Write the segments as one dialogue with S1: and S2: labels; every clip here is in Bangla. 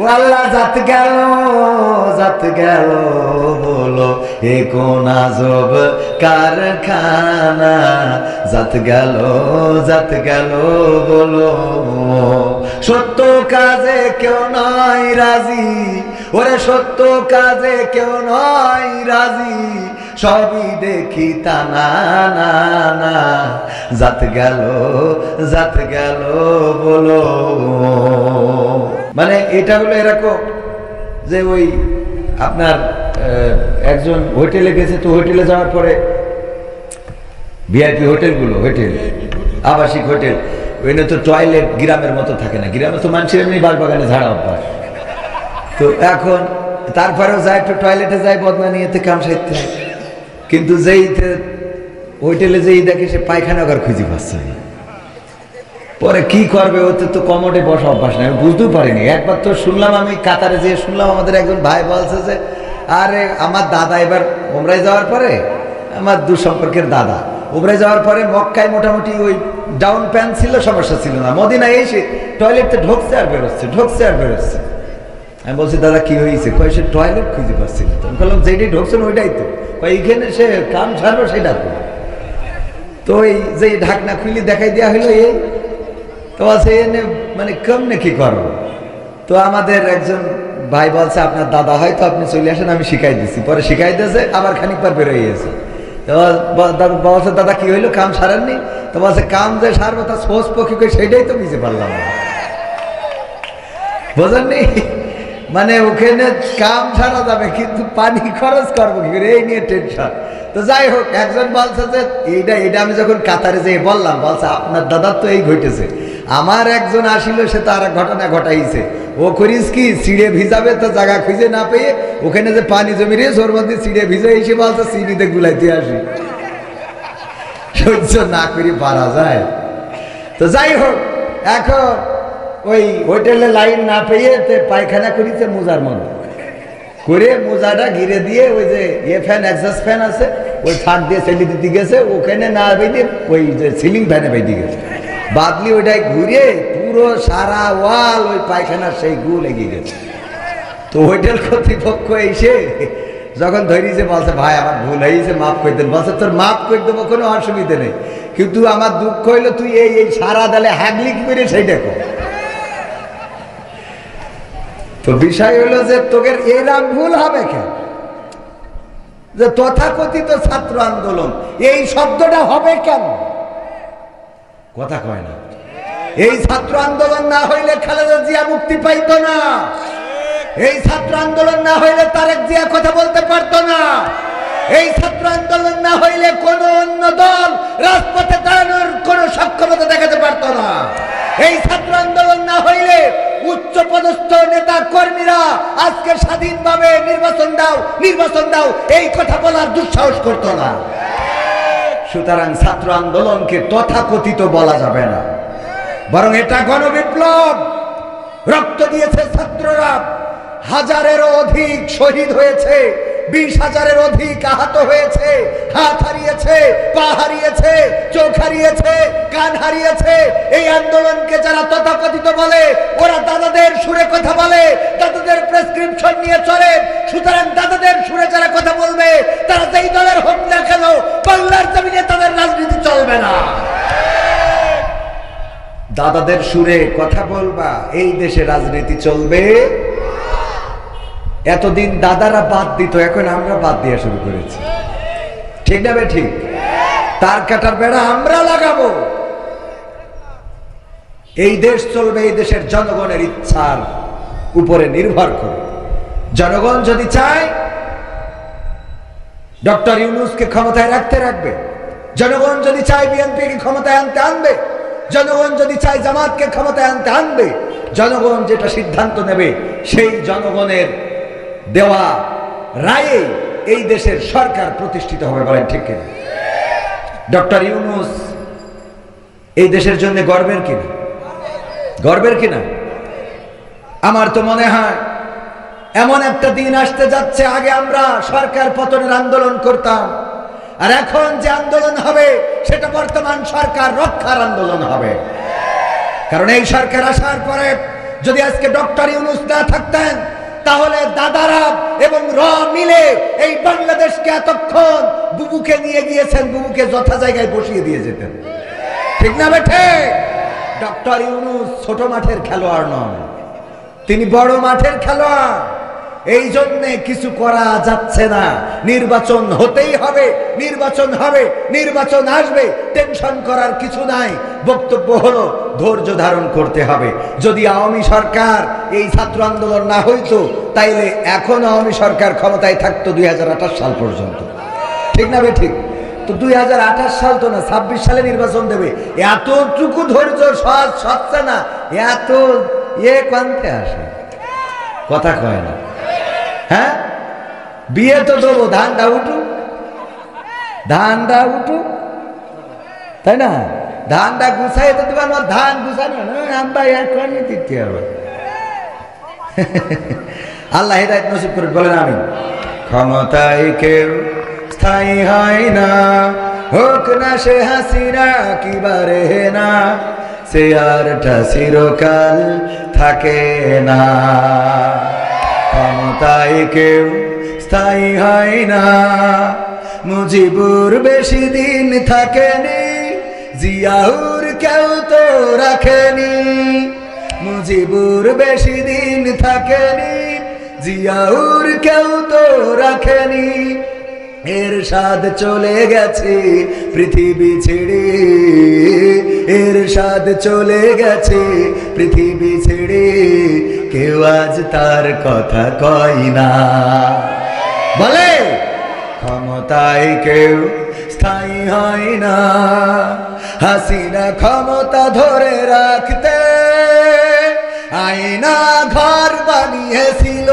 S1: ও আল্লাহ জাত গেল বলো এ কোন আজব কারখানা, জাত গেল বলো। সত্য কাজে কেউ নয় রাজি, ওরে সত্য কাজে কেউ নয় রাজি, সবই দেখি তা না না না, জাত গেল বলো। মানে এটা হলো এরকম যে ওই আপনার একজন হোটেলে গেছে, তো হোটেলে যাওয়ার পরে ভিআইপি হোটেলগুলো, হোটেল আবাসিক হোটেল, ওইখানে তো টয়লেট গ্রামের মতো থাকে না, গ্রামে তো মানুষের এমনি বাগানে ঝাড়া অভ্যাস। তো এখন তারপরেও যায় একটু টয়লেটে যায় বদনা নিয়েতে কাম সাইতে, কিন্তু যেই হোটেলে যেই দেখে সে পায়খানা ঘর খুঁজে পাচ্ছে না। পরে কি করবে, ওতে তো কমোডে বসা অভ্যাস নেই, আমি বুঝতেও পারিনি। একবার তো শুনলাম, আমি কাতারে যেয়ে শুনলাম, আমাদের একজন ভাই বলছে যে আরে আমার দাদা এবার ওমরায় যাওয়ার পরে, আমার দূর সম্পর্কের দাদা ওমরায় যাওয়ার পরে মক্কায় মোটামুটি ওই ডাউন প্যান্ট ছিল, সমস্যা ছিল না, মদিনায় এসে টয়লেটে ঢুকছে আর বেরোচ্ছে। আমি বলছি দাদা কি হয়েছে? কয় সে টয়লেট খুঁজে পাচ্ছিল। তো আমি বললাম যেটাই ঢুকছেন ওইটাই তো, কয় এইখানে সে কাম ছাড়বে সেটা তো ওই যে ঢাকনা খুলি দেখাই দেওয়া হলো এই তো আছে, এনে মানে কেমনে কি করবো। তো আমাদের একজন ভাই বলছে আপনার দাদা হয়তো, আপনি চলে আসেন, আমি শিখাই দিচ্ছি। পরে শিখাই দিয়েছে, আবার খানিক পর বেরোয় গেছে। বলছে দাদা কি হইলো, কাম সারেননি? তো বলছে কাম যে সারবো তা সোজ পক্ষী করে সেইটাই তো বুঝতে পারলাম না, বোঝেননি? মানে ওখানে কাম সারা যাবে কিন্তু পানি খরচ করবো কি করে, এই নিয়ে টেনশন। তো যাই হোক, একজন বলছে যে এইটা আমি যখন কাতারে যেয়ে বললাম, বলছে আপনার দাদার তো এই ঘটেছে। আমার একজন আসিল, সে তো আর এক ঘটনা ঘটাইছে। ও করিস কি, চিড়ে ভিজাবে তো জায়গা খুঁজে না পেয়ে ওখানে যে পানি জমি রয়েছে ওর মধ্যে চিড়ে ভিজে এসে বলছে চিনিতে গুলাইতে আসি, সহ্য না করি পারা যায়। তো যাই হোক, এখন ওই হোটেলে লাইন না পেয়ে পায়খানা করিছে মোজার মধ্যে করে, মোজাটা ঘিরে দিয়ে ওই যে ফ্যান, এক্সস্ট ফ্যান আছে, ওই ফাঁক দিয়ে ছেলে দিতে গেছে, ওখানে না বেঁধে ওই যে সিলিং ফ্যানে বেঁধে গেছে, বাদলি ওইটাই ঘুরে পুরো সারা ওয়াল ওই পায়খানার সেই গু লেগে গেছে। তো হোটেল কর্তৃপক্ষ এসে যখন ধরিয়েছে বলছে ভাই আমার ভুল হয়েছে, মাফ করে দেন। বলছে তোর মাফ করে দেবো, কোনো অসুবিধা নেই, কিন্তু আমার দুঃখ হইলো তুই এই সারা দালে হাগলি কি করে সেই দেখো। তো বিষয় হলো যে তোকে এরকম ভুল হবে কেন, যে তথাকথিত ছাত্র আন্দোলন এই শব্দটা হবে কেন, কথা কয় না। এই ছাত্র আন্দোলন না হইলে খালেদা জিয়া মুক্তি পাইতো না, এই ছাত্র আন্দোলন না হইলে তারেক জিয়া কথা বলতে পারতো না, এই ছাত্র আন্দোলন না হইলে কোন অন্য দল রাজপথে দাঁড়ানোর কোন সক্ষমতা দেখাতে পারতো না, এই ছাত্র আন্দোলন না হইলে উচ্চ পদস্থ নেতা কর্মীরা আজকে স্বাধীনভাবে নির্বাচন দাও এই কথা বলার দুঃসাহস করতো না। সুতরাং ছাত্র আন্দোলনকে তথাকথিত বলা যাবে না, বরং এটা গণবিপ্লব। রক্ত দিয়েছে ছাত্ররা, হাজারেরও অধিক শহীদ হয়েছে, 20,000-এর অধিক আহত হয়েছে, হাত হারিয়েছে, পা হারিয়েছে, চোখ হারিয়েছে, কান হারিয়েছে। এই আন্দোলনকে যারা তথাকথিত বলে, ওরা দাদাদের সুরে কথা বলে, দাদাদের প্রেসক্রিপশন নিয়ে চলে। সুতরাং দাদাদের সুরে যারা কথা বলবে, তারা যেই দলের হোক না কেন, বাংলার জমিনে তাদের রাজনীতি চলবে না। দাদাদের সুরে কথা বলবা, এই দেশে রাজনীতি চলবে। এতদিন দাদারা বাদ দিত, এখন আমরা বাদ দেওয়া শুরু করেছি, ঠিক না? ঠিক। তার কাটার বেড়া আমরা লাগাবো। এই দেশ চলবে এই দেশের জনগণের ইচ্ছার উপরে নির্ভর করে। জনগণ যদি চায় ডক্টর ইউনূসকে ক্ষমতায় রাখবে, জনগণ যদি চায় বিএনপিকে ক্ষমতায় আনবে, জনগণ যদি চায় জামাতকে ক্ষমতায় আনবে, জনগণ যেটা সিদ্ধান্ত নেবে সেই জনগণের দেওয়া রায়ে এই দেশের সরকার প্রতিষ্ঠিত হবে। বলেন ঠিক কিনা? ডক্টর ইউনূস এই দেশের জন্য গর্বের কিনা? আমার তো মনে হয় এমন একটা দিন আসতে যাচ্ছে, আগে আমরা সরকার পতনের আন্দোলন করতাম, আর এখন যে আন্দোলন হবে সেটা বর্তমান সরকার রক্ষার আন্দোলন হবে। কারণ এই সরকার আসার পরে যদি আজকে ডক্টর ইউনূস না থাকতেন তাহলে দাদারা এবং র মিলে এই বাংলাদেশকে এতক্ষণ বুবুকে নিয়ে গিয়েছেন, বুবুকে যথা জায়গায় বসিয়ে দিয়ে যেতেন। ঠিক না বেঠে? ডক্টর ইউনূস ছোট মাঠের খেলোয়াড় নন, তিনি বড় মাঠের খেলোয়াড়। এই জন্যে কিছু করা যাচ্ছে না। নির্বাচন হতেই হবে, নির্বাচন হবে, নির্বাচন আসবে, টেনশন করার কিছু নাই। বক্তব্য হলো ধৈর্য ধারণ করতে হবে। যদি আওয়ামী সরকার এই ছাত্র আন্দোলন না হইতো তাইলে এখন আওয়ামী সরকার ক্ষমতায় থাকতো 2028 সাল পর্যন্ত। ঠিক না বে ঠিক? তো 2028 সাল তো না, 26 সালে নির্বাচন দেবে। এতটুকু ধৈর্য সহজ হচ্ছে না, এত কান্তে আসে, কথা কয় না। হ্যাঁ, বিয়ে তো দেবো, ধানটা উঠুক, ধানটা উঠুক, তাই না? ধানটা গুছাই তো দেবেন, ধান গুছানো আমরা এখনই দিতে হবে। আল্লাহ হেদায়েত নসিব করে, বলেন আমিন। ক্ষমতায় কেউ স্থায়ী হয় না, হোক না সে হাসিনা কি বারে না, সে আরটা চিরকাল থাকে না। ক্ষমতায় কেউ স্থায়ী হয় না, মুজিবুর বেশি দিন থাকেনি, জিয়াউর কেউ তো রাখেনি। মুজিবুর বেশি দিন থাকেনি, জিয়াউর কেউ তো রাখেনি। এরশাদ চলে গেছে পৃথিবী ছেড়ে, এরশাদ চলে গেছে পৃথিবী ছেড়ে, কেউ আজ তার কথা কয় না। বলে ক্ষমতায় কেউ স্থায়ী হয় না, হাসিনা ক্ষমতা ধরে রাখতে আয়না ঘর বানিয়েছিল,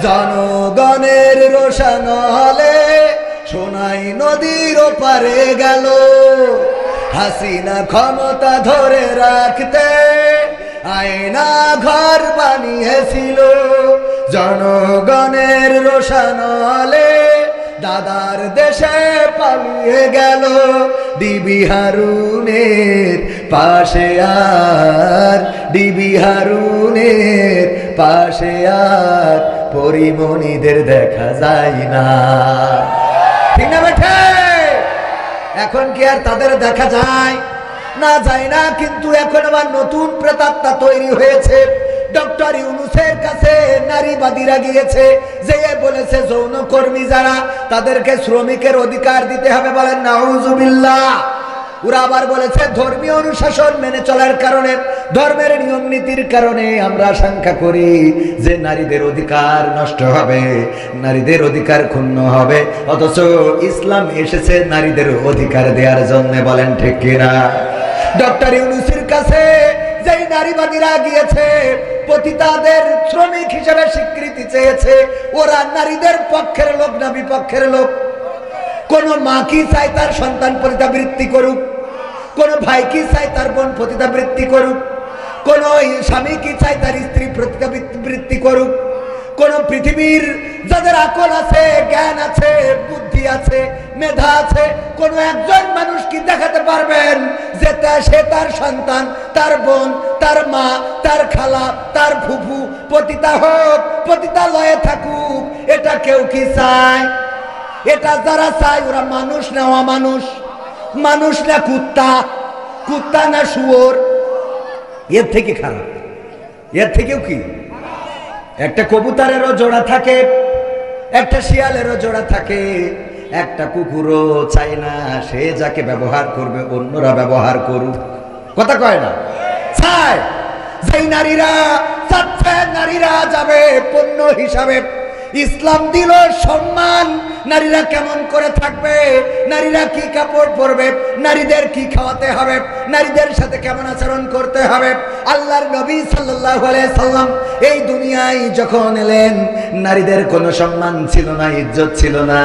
S1: জনগণের রোশন হলে সোনাই নদীর ওপারে গেল। হাসিনা ক্ষমতা ধরে রাখতে আয়না ঘর বানিয়েছিল, জনগণের রোশন হলে দাদার দেশে পালিয়ে গেল। ডিবি হারুনের পাশে আর, ডিবি হারুনের পাশে আর পরিমণিদের দেখা যায় না। ঠিক না বেঠে? এখন কি আর তাদের দেখা যায় না? যায় না। কিন্তু এখন আবার নতুন প্রেতাত্মা তৈরি হয়েছে। ডক্টর ইউনূসের কাছে নারীবাদীরা গিয়েছে, যে বলেছে যৌনকর্মী যারা তাদেরকে শ্রমিকের অধিকার দিতে হবে। বলেন নাউজুবিল্লাহ। ওরা আবার বলেছে ধর্মীয় অনুশাসন মেনে চলার কারণে, ধর্মের নিয়ম নীতির কারণে আমরা আশঙ্কা করি যে নারীদের অধিকার নষ্ট হবে, নারীদের অধিকার ক্ষুণ্ণ হবে। অথচ ইসলাম এসেছে নারীদের অধিকার দেওয়ার জন্য। বলেন ঠিক কিনা? ডক্টর ইউনূসের কাছে যেই নারীবাদীরা গিয়েছে, পতিতাদের শ্রমিক হিসেবে স্বীকৃতি চেয়েছে, ওরা নারীদের পক্ষের লোক না বিপক্ষের লোক? কোন মা কি চায় তার সন্তান পতিতাবৃত্তি করুক? কোন ভাই কি চায় তার বোন পতিতাবৃত্তি করুক? কোন স্বামী কি চায় তার স্ত্রী পতিতাবৃত্তি করুক? কোন পৃথিবীর যাদের আকল আছে, জ্ঞান আছে, বুদ্ধি আছে, মেধা আছে, কোন একজন মানুষ কি দেখাতে পারবেন যে সে তার সন্তান, তার বোন, তার মা, তার খালা, তার ফুফু পতিতা হোক, পতিতালয়ে থাকুক? এটা কেউ কি চায়? এটা যারা চায় ওরা মানুষ না অমানুষ? মানুষ না কুত্তা? কুত্তা না শুয়োর? এর থেকে খারাপ, এর থেকেও কি? একটা কবুতরেরও জোড়া থাকে, একটা শিয়ালেরও জোড়া থাকে, একটা কুকুরও চায় না সে যাকে ব্যবহার করবে অন্যরা ব্যবহার করুক। কথা কয় না? চায়। যেই নারীরা চাচ্ছে নারীরা যাবে পণ্য হিসাবে, ইসলাম দিল সম্মান, নারীরা কেমন করে থাকবে, নারীরা কি কাপড় পরবে, নারীদের কি খাওয়াতে হবে, নারীদের সাথে কেমন আচরণ করতে হবে। আল্লাহর নবী সাল্লাল্লাহু আলাইহি সাল্লাম এই দুনিয়ায় যখন এলেন, নারীদের কোনো সম্মান ছিল না, ইজ্জত ছিল না।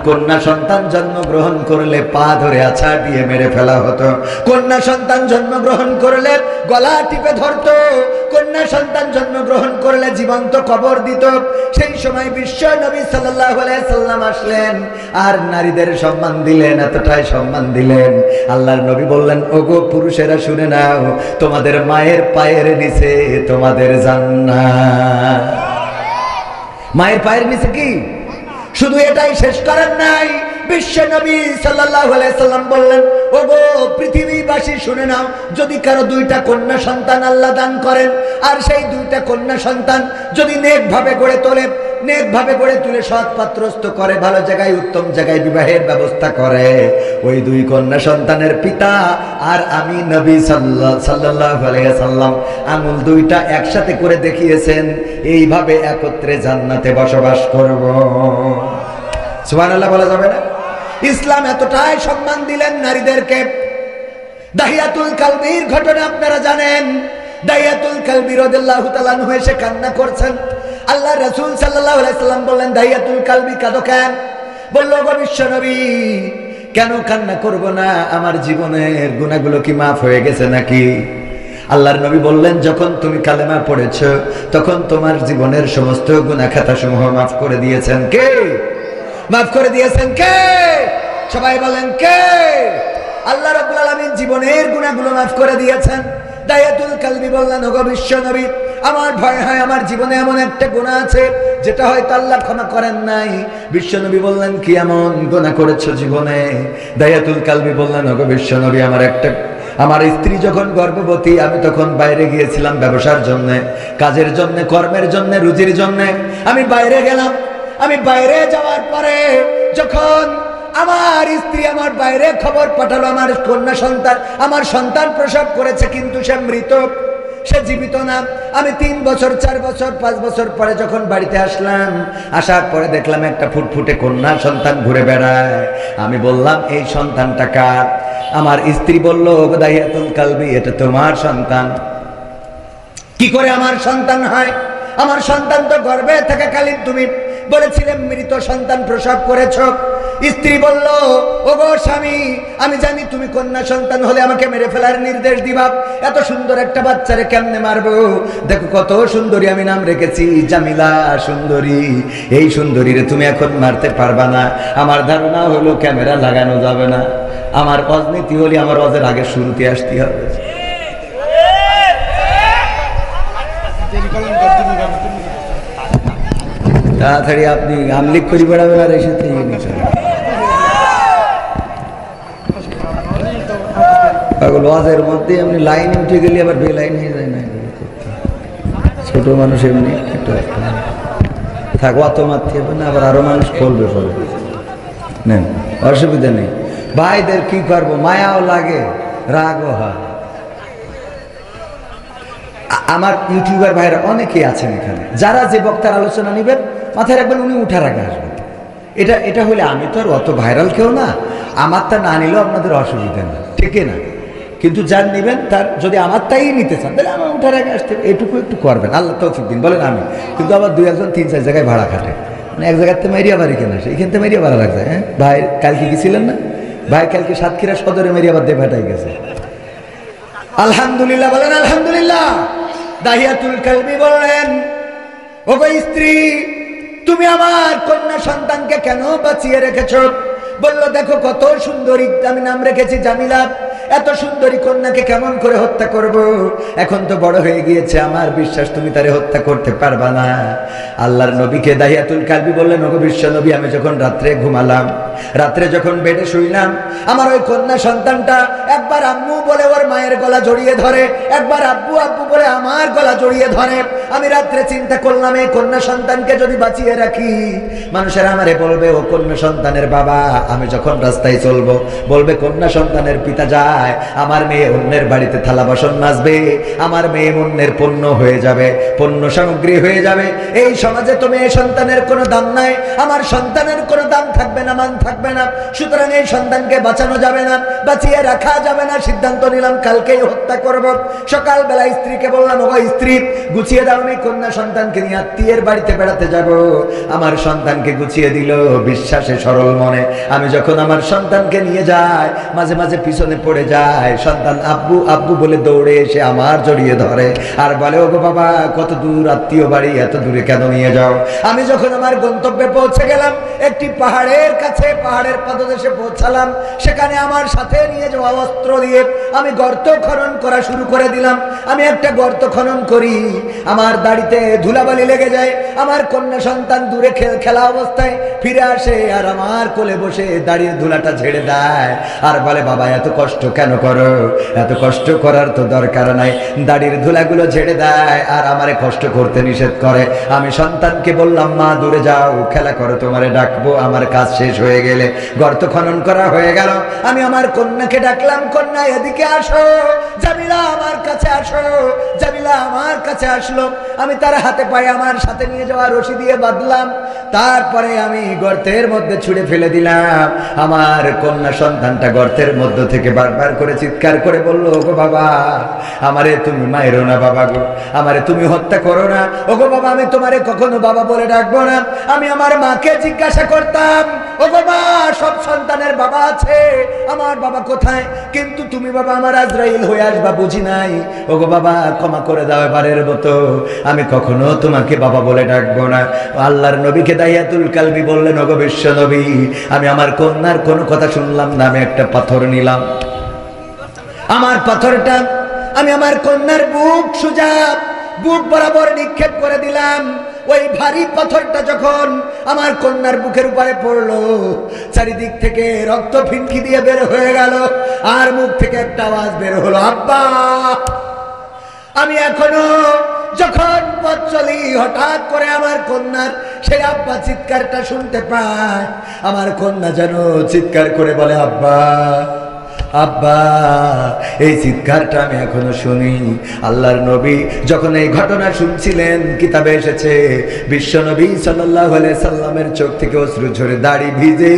S1: কন্যা সন্তান জন্মগ্রহণ করলে পা ধরে আছাড় দিয়ে মেরে ফেলা হতো। কন্যা সন্তান জন্মগ্রহণ করলে গলা টিপে ধরতো। কন্যা সন্তান জন্মগ্রহণ করলে জীবন্ত কবর দিত। সেই সময় বিশ্ব নবী সাল্লাল্লাহু আলাইহি সাল্লাম সাল্লাম আসলেন আর নারীদের সম্মান দিলেন, এতটাই সম্মান দিলেন। আল্লাহর নবী বললেন, ওগো পুরুষেরা শুনে নাও, তোমাদের মায়ের পায়ের নিচে তোমাদের জান্নাত। মায়ের পায়ের নিচে কি? শুধু এটাই শেষ করেন নাই, বিশ্ব নবী সাল্লাল্লাহু আলাইহি সাল্লাম বললেন, ওগো পৃথিবীবাসী শুনে নাও, যদি কারো দুইটা কন্যা সন্তান আল্লাহ দান করেন আর সেই দুইটা কন্যা সন্তান যদি নেকভাবে গড়ে তোলে, নেকভাবে গড়ে তুলে সৎ পাত্রস্থ করে, ভালো জায়গায় উত্তম জায়গায় বিবাহের ব্যবস্থা করে, ওই দুই কন্যা সন্তানের পিতা আর আমি নবী সাল্লাল্লাহু আলাইহি সাল্লাম আঙুল দুইটা একসাথে করে দেখিয়েছেন, এইভাবে একত্রে জান্নাতে বসবাস করব। সুবহানাল্লাহ বলা যাবে না? ইসলাম এতটাই সম্মান দিলেন নারীদেরকে। দাহিয়াতুল কালবির ঘটনা আপনারা জানেন। দাহিয়াতুল কালবি রাদিয়াল্লাহু তাআলা আনহু এসে কান্না করছেন। আল্লাহ রাসূল সাল্লাল্লাহু আলাইহি সাল্লাম বললেন, দাহিয়াতুল কালবি কাঁদো কেন? বলল, গো বিশ্ব নবী, কেন কান্না করব না? আমার জীবনের গুনাহগুলো কি মাফ হয়ে গেছে নাকি? আল্লাহর নবী বললেন, যখন তুমি কালেমা পড়েছো তখন তোমার জীবনের সমস্ত গুনাহ খাতা সমূহ মাফ করে দিয়েছেন কে? মাফ করে দিয়েছেন কে? সবাই বলেন কে? আল্লাহ রাব্বুল আলামিন জীবনের গুনাহগুলো মাফ করে দিয়েছেন। দাহিয়াতুল কালবি বললেন, ওগো বিশ্ব নবী, আমার ভয় হয় আমার জীবনে এমন একটা গুনাহ আছে যেটা হয়তো আল্লাহ ক্ষমা করেন নাই। বিশ্ব নবী বললেন, কি এমন গুনাহ করেছো জীবনে? দাহিয়াতুল কালবি বললেন, ওগো বিশ্ব নবী, আমার স্ত্রী যখন গর্ভবতী, আমি তখন বাইরে গিয়েছিলাম ব্যবসার জন্য, কাজের জন্য, কর্মের জন্য, রুজির জন্য। আমি বাইরে গেলাম। আমি বাইরে যাওয়ার পরে যখন আমার স্ত্রী আমার বাইরে খবর পাঠালো আমার কন্যা সন্তান, আমার সন্তান প্রসব করেছে, কিন্তু সে মৃত, সে জীবিত না। আমি 3 বছর 4 বছর 5 বছর পরে যখন বাড়িতে আসলাম, আসার পরে দেখলাম একটা ফুটফুটে কন্যা সন্তান ঘুরে বেড়ায়। আমি বললাম, এই সন্তানটা কার? আমার স্ত্রী বলল, দাহিয়াতুল কালবি, এটা তোমার সন্তান। কি করে আমার সন্তান হয়? আমার সন্তান তো গর্ভে থাকাকালীন তুমি বলেছিলেন মৃত সন্তান প্রসব করেছ। স্ত্রী বলল, ওগো স্বামী, আমি জানি তুমি কন্যা সন্তান হলে আমাকে মেরে ফেলার নির্দেশ দিবা, এত সুন্দর একটা বাচ্চারে কেমনে মারবো? দেখো কত সুন্দরী আমি নাম রেখেছি, জামিলা সুন্দরী। এই সুন্দরীরে তুমি এখন মারতে পারবা না। আমার ধারণা হলো ক্যামেরা লাগানো যাবে না। আমার অজনীতি হলে আমার অজের আগে শুরুতে আসতে হবে। তাড়াতাড়ি আপনি আমলিক করি বেড়াবেন আর এসে পাগল ওয়াজের মধ্যে এমনি লাইনে উঠে গেলে আবার বেলাইন হয়ে যায় না। ছোট মানুষ এমনি একটু থাকো, অত মারতে হবে না, আবার আরো মানুষ বলবে পরে। নেন, অসুবিধা নেই। ভাইদের কি করবো, মায়াও লাগে, রাগও হয়। আমার ইউটিউবার ভাইরা অনেকেই আছেন এখানে, যারা যে বক্তার আলোচনা নেবেন মাথায় রাখবেন উনি উঠার আগে আসবেন। এটা হলে আমি তো আর অত ভাইরাল কেউ না, আমারটা না নিলেও আপনাদের অসুবিধা নেই, ঠিক না? কিন্তু যার নেবেন তার যদি আমারটাই নিতে চান তাহলে আমার উঠার আগে আসতে এটুকু একটু করবেন, আল্লাহ তৌফিক দিন। বলেন আমি কিন্তু আবার 2-1 3-4 জায়গায় ভাড়া খাটে, মানে এক জায়গার থেকে মেরিয়া বাড়ি কেন আসে, এখান থেকে মেরিয়া ভাড়া লাগছে। হ্যাঁ ভাই, কালকে গেছিলেন না? ভাই কালকে সাতক্ষীরা সদরে মেরিয়া বাদ দিয়ে ভাটাই গেছে। আলহামদুলিল্লাহ বলেন আলহামদুলিল্লাহ। দাহিয়াতুল কালবি বললেন, ওগো স্ত্রী, তুমি আমার কন্যা সন্তানকে কেন বাঁচিয়ে রেখেছো? বলল, দেখো কত সুন্দরী, আমি নাম রেখেছি জামিলা, এত সুন্দরী কন্যাকে কেমন করে হত্যা করব? এখন তো বড় হয়ে গিয়েছে, আমার বিশ্বাস তুমি তারে হত্যা করতে পারবা না। আল্লাহর নবীকে দাহিয়াতুল কালবি বললেন, ওগো বিশ্ব নবী, আমি যখন রাত্রে ঘুমালাম, রাত্রে যখন বেডে শুইলাম, আমার ওই কন্যা সন্তানটা একবার আম্মু বলে ওর মায়ের গলা জড়িয়ে ধরে, একবার আব্বু আব্বু বলে আমার গলা জড়িয়ে ধরে। আমি রাত্রে চিন্তা করলাম, এই কন্যা সন্তানকে যদি বাঁচিয়ে রাখি, মানুষেরা আমারে বলবে ও কন্যা সন্তানের বাবা। আমি যখন রাস্তায় চলবো বলবে কন্যা সন্তানের পিতা যায়, আমার মেয়ে অন্যের বাড়িতে থালা বাসন মাজবে, আমার মেয়ে অন্যের পণ্য হয়ে যাবে, পণ্য সামগ্রী হয়ে যাবে। এই সমাজে তো মেয়ে সন্তানের কোনো দাম নাই, আমার সন্তানের কোনো দাম থাকবে না, মান থাকবে না, সুতরাং এই সন্তানকে বাঁচানো যাবে না, বাঁচিয়ে রাখা যাবে না। সিদ্ধান্ত নিলাম কালকেই হত্যা করব। সকালবেলা স্ত্রীকে বললাম, ও স্ত্রী, গুছিয়ে দাও, আমি কন্যা সন্তানকে নিয়ে আত্মীয়ের বাড়িতে বেড়াতে যাব। আমার সন্তানকে গুছিয়ে দিল বিশ্বাসে সরল মনে। আমি যখন আমার সন্তানকে নিয়ে যাই, মাঝে মাঝে পিছনে পড়ে যায়। সন্তান আব্বু আব্বু বলে দৌড়ে এসে আমার জড়িয়ে ধরে আর বলে, ওগো বাবা, কত দূর আত্মীয় বাড়ি, এত দূরে কেন নিয়ে যাও? আমি যখন আমার গন্তব্যে পৌঁছে গেলাম, একটি পাহাড়ের কাছে, পাহাড়ের পাদদেশে পৌঁছালাম, সেখানে আমার সাথে নিয়ে যাওয়া অস্ত্র দিয়ে আমি গর্ত খনন করা শুরু করে দিলাম। আমি একটা গর্ত খনন করি, আমার দাড়িতে ধুলাবালি লেগে যায়। আমার কন্যা সন্তান দূরে খেলা অবস্থায় ফিরে আসে আর আমার কোলে বসে দাড়ির ধুলাটা ঝেড়ে দেয় আর বলে, বাবা, এত কষ্ট কেন করো? এত কষ্ট করার তো দরকার নাই। দাড়ির ধুলাগুলো ঝেড়ে দেয় আর আমারে কষ্ট করতে নিষেধ করে। আমি সন্তানকে বললাম, মা দূরে যাও, খেলা করো, তোমারে ডাকবো আমার কাজ শেষ হয়ে গেলে। গর্ত খনন করা হয়ে গেল। আমি আমার কন্যাকে ডাকলাম, কন্যা এদিকে আসো, জামিলা আমার কাছে আসো। জামিলা আমার কাছে আসলো। আমি তার হাতে পায়ে আমার সাথে নিয়ে যাওয়া রশি দিয়ে বাঁধলাম। তারপরে আমি গর্তের মধ্যে ছুঁড়ে ফেলে দিলাম। আমার কন্যা সন্তানটা গর্তের মধ্য থেকে বারবার করে চিৎকার করে বলল, ওগো বাবা, আমারে তুমি মায়েরো না বাবা গো, আমারে তুমি হত্যা করো না। ওগো বাবা, আমি তোমারে কখনো বাবা বলে ডাকবো না। আমি আমার মাকে জিজ্ঞাসা করতাম, ওগো মা, সব সন্তানের বাবা আছে, আমার বাবা কোথায়? কিন্তু তুমি বাবা আমার আজরাইল হয়ে আসবা বুঝি নাই। ওগো বাবা, ক্ষমা করে দাও এবারের মতো, আমি কখনো তোমাকে বাবা বলে ডাকবো না। আল্লাহর নবীকে দাইয়াতুল কালবি বললেন, ওগো বিশ্ব নবী, আমি আমার কন্যার কোনো কথা শুনলাম না। আমি একটা পাথর নিলাম, আমার পাথরটা আমি আমার কন্যার বুক বরাবর নিক্ষেপ করে দিলাম। ওই ভারী পাথরটা যখন আমার কন্যার বুকের উপরে পড়লো, চারিদিক থেকে রক্ত ফিনকি দিয়ে বের হয়ে গেল আর মুখ থেকে একটা আওয়াজ বের হলো, আব্বা। আমি এখনো যখন পথ চলি, হঠাৎ করে আমার কন্যার সেই আব্বা চিৎকারটা শুনতে পায়। আমার কন্যা যেন চিৎকার করে বলে, আব্বা, আব্বা। এই চিৎকারটা আমি এখনো শুনি। আল্লাহর নবী যখন এই ঘটনা শুনছিলেন, কিতাবে এসেছে বিশ্ব নবী সাল্লাল্লাহু আলাইহি সাল্লামের চোখ থেকে অশ্রু ঝরে দাড়ি ভিজে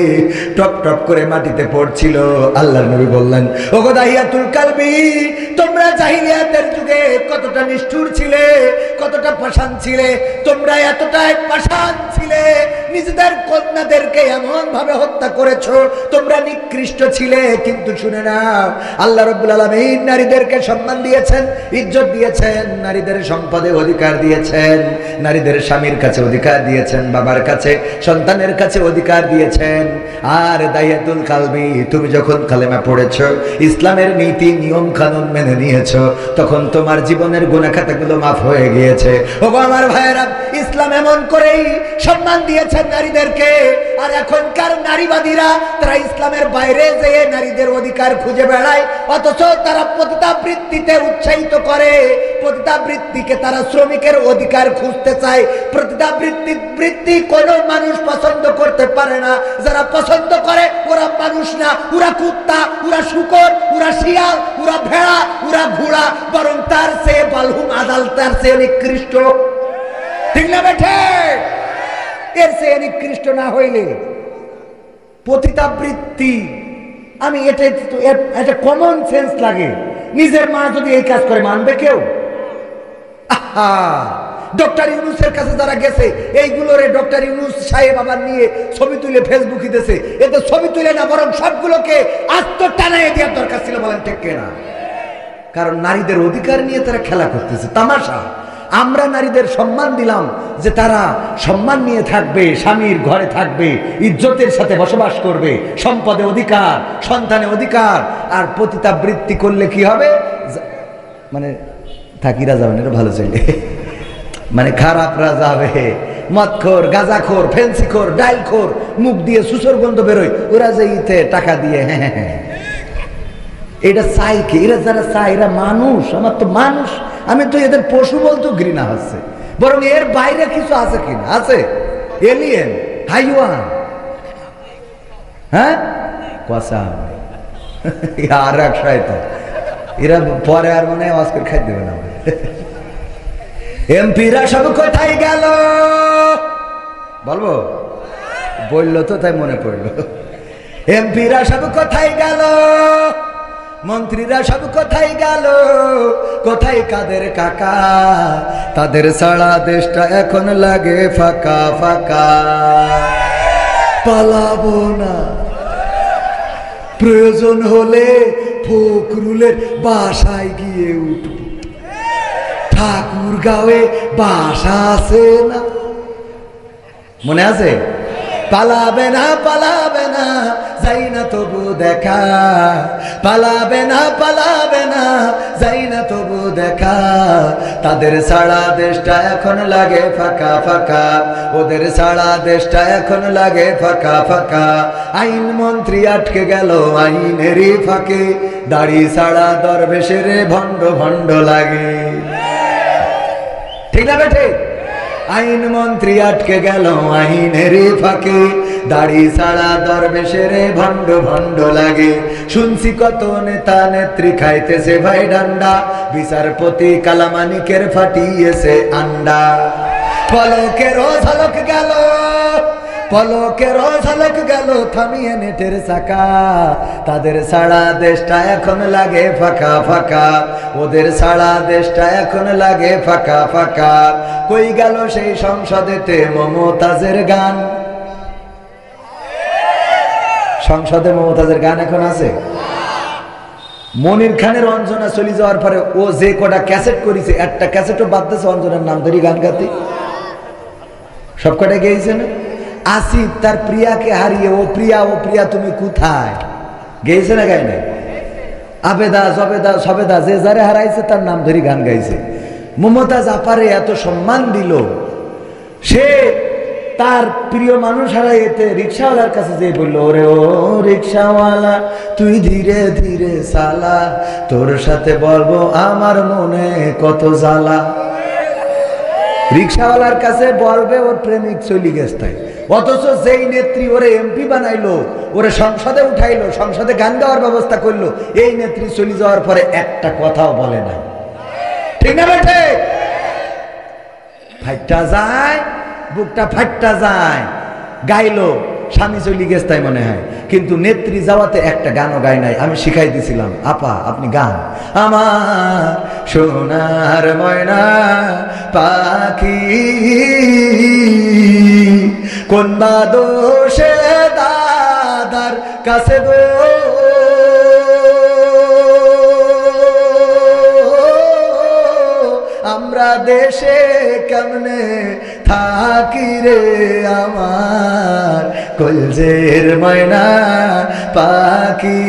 S1: টপ টপ করে মাটিতে পড়ছিল। আল্লাহর নবী বললেন, ওগো দাহিয়াতুল কালবি, তোমরা জাহিলিয়াতের যুগে কতটা নিষ্ঠুর ছিলে, কতটা পাষাণ ছিলে। তোমরা এতটাই পাষাণ ছিলে, নিজেদের কন্যাদেরকে এমন ভাবে হত্যা করেছো। তোমরা নিকৃষ্ট ছিলে। কিন্তু শুনে নাও, আল্লাহ রাব্বুল আলামিন নারীদেরকে সম্মান দিয়েছেন, ইজ্জত দিয়েছেন, নারীদের সম্পদে অধিকার দিয়েছেন, নারীদের স্বামীর কাছে অধিকার দিয়েছেন, বাবার কাছে, সন্তানের কাছে অধিকার দিয়েছেন। আর দাইয়াতুল কালবি, তুমি যখন কালেমা পড়েছো, ইসলামের নীতি নিয়ম কানুন মেনে নিয়েছো, তখন তোমার জীবনের গুনাহ খাতাগুলো মাফ হয়ে গিয়েছে। ওগো আমার ভাইয়েরা, ইসলাম এমন করেই সম্মান দিয়েছেন নারীদেরকে। আর এখনকার নারীবাদীরা তারা ইসলামের বাইরে যেয়ে নারীদের অধিকার খুঁজে বেড়ায়, অথচ তারা পতিতাবৃত্তিতে উৎসাহিত করে। পতিতাবৃত্তিকে তারা শ্রমিকের অধিকার খুঁজতে চায়। পতিতাবৃত্তি কোনো মানুষ পছন্দ করতে পারে না। যারা পছন্দ করে ওরা মানুষ না, ওরা কুত্তা, ওরা শূকর, ওরা শিয়াল, ওরা ভেড়া, ওরা ঘোড়া, বরং তার চেয়ে বালহুম আদাল, তার চেয়ে নিকৃষ্ট। ঠিক না বেঠে? এর চেয়ে নিকৃষ্ট না হইলে পতিতাবৃত্তি, আমি এটা কমন সেন্স লাগে। নিজের মা যদি এই কাজ করে, মানবে কেউ? ডক্টর ইউনূসের কাছে যারা গেছে, এইগুলোরে ডক্টর ইউনূস সাহেব আবার নিয়ে ছবি তুলে ফেসবুকে দিয়েছে। এতে ছবি তুলে না, বরং সবগুলোকে আস্ত টানায় দেওয়ার দরকার ছিল। বলেন ঠিক কিনা? কারণ নারীদের অধিকার নিয়ে তারা খেলা করতেছে, তামাশা। আমরা নারীদের সম্মান দিলাম যে তারা সম্মান নিয়ে থাকবে, স্বামীর ঘরে থাকবে, ইজ্জতের সাথে বসবাস করবে, সম্পদে অধিকার, সন্তানে অধিকার। আর পতিতাবৃত্তি করলে কি হবে? মানে থাকিরা যাবেন, এটা ভালো চাইলে, মানে খারাপরা যাবে, মদখোর, গাঁজাখোর, ফেন্সিখোর, ডাইলখোর, মুখ দিয়ে সুসর গন্ধ বেরোয়, ওরা যে ইতে টাকা দিয়ে এটা চাই কি? এরা যারা চায়, এরা মানুষ। আমার তো মানুষ, আমি তো এদের পশু বলতেও ঘৃণা হচ্ছে। বরং এর বাইরে কিছু আছে কিনা? আছে এলিয়েন, হাইওয়ান। হ্যাঁ, কসা আর এক শয়তান। এরা পরে আর মনে আওয়াজ করে খাই দেবে না। এমপিরা সব কোথায় গেল বলবো? বললো তো, তাই মনে পড়লো। এমপিরা সব কোথায় গেল, মন্ত্রীরা সব কোথায় গেল, কোথায় কাদের কাকা? তাদের সারা দেশটা এখন লাগে ফাঁকা ফাঁকা। পালাবো না, প্রয়োজন হলে ফখরুলের বাসায় গিয়ে উঠব। ঠাকুরগাঁওয়ে বাসা আছে না, মনে আছে? পালাবে না, পালাবে না, যাই না তবু দেখা। পালাবে না, পালাবে না, যাই না তবু দেখা। তাদের সারা দেশটা এখন লাগে ফাঁকা ফাঁকা, ওদের সারা দেশটা এখন লাগে ফাঁকা ফাঁকা। আইন মন্ত্রী আটকে গেল আইনেরই ফাঁকে, দাড়ি ছাড়া দরবেশের ভণ্ড ভণ্ড লাগে। ঠিক না বেঠে? আইন মন্ত্রী আটকে গেল আইনের ফাঁকে, দাড়ি ছাড়া দরবেশের ভণ্ড ভণ্ড লাগে। শুনছি কত নেতা নেত্রী খাইতেছে ভাই ডান্ডা, বিচারপতি কালামানিকের ফাটিয়েছে আন্ডা। পলকেরও ঝলক গেল, পলকেরও ঝলক গেল থামিয়ে নেটের চাকা। তাদের সারা দেশটা এখন লাগে ফাঁকা ফাঁকা, ওদের সারা দেশটা এখন লাগে ফাঁকা ফাঁকা। কই গেল সেই সংসদেতে মমতাজের গান? সংসদে মমতাজের গান এখন আছে? মনির খানের অঞ্জনা চলে যাওয়ার পরে ও যে কটা ক্যাসেট করেছে, একটা ক্যাসেটও বাদ দিয়েছে অঞ্জনার নাম ধরে গান গাতে। সব কটা গেয়েছে না? আসিফ তার প্রিয়াকে হারিয়ে ও প্রিয়া ও প্রিয়া তুমি কোথায় গেয়েছে না গায় নাই? আবেদা জবেদা সবেদা যে যারে হারাইছে তার নাম ধরে গান গাইছে। মমতাজ আপারে এত সম্মান দিল, সে তার প্রিয় মানুষ হারাইতে রিক্সাওয়ালার কাছে যে বলল, ওরে ও রিক্সাওয়ালা তুই ধীরে ধীরে চালা, তোর সাথে বলবো আমার মনে কত জ্বালা। রিক্সাওয়ালার কাছে বলবে ওর প্রেমিক চলি গেছে। অথচ যেই নেত্রী ওরে এমপি বানাইলো, ওরে সংসদে উঠাইলো, সংসদে গান গাওয়ার ব্যবস্থা করলো, এই নেত্রী চলে যাওয়ার পরে একটা কথাও বলে না। ঠিক না বেঠে? ফাইটটা যায়, বুকটা ফাইটটা যায়। গাইলো, স্বামী চলি গেছে তাই মনে হয়, কিন্তু নেত্রী যাওয়াতে একটা গানও গায় নাই। আমি শিখাই দিছিলাম, আপা আপনি গান। আমার সোনার ময়না পাখি কোন বা দোষে দাদার কাছে গো, আমরা দেশে কেমনে থাকি রে আমার কলজের ময়না পাখি।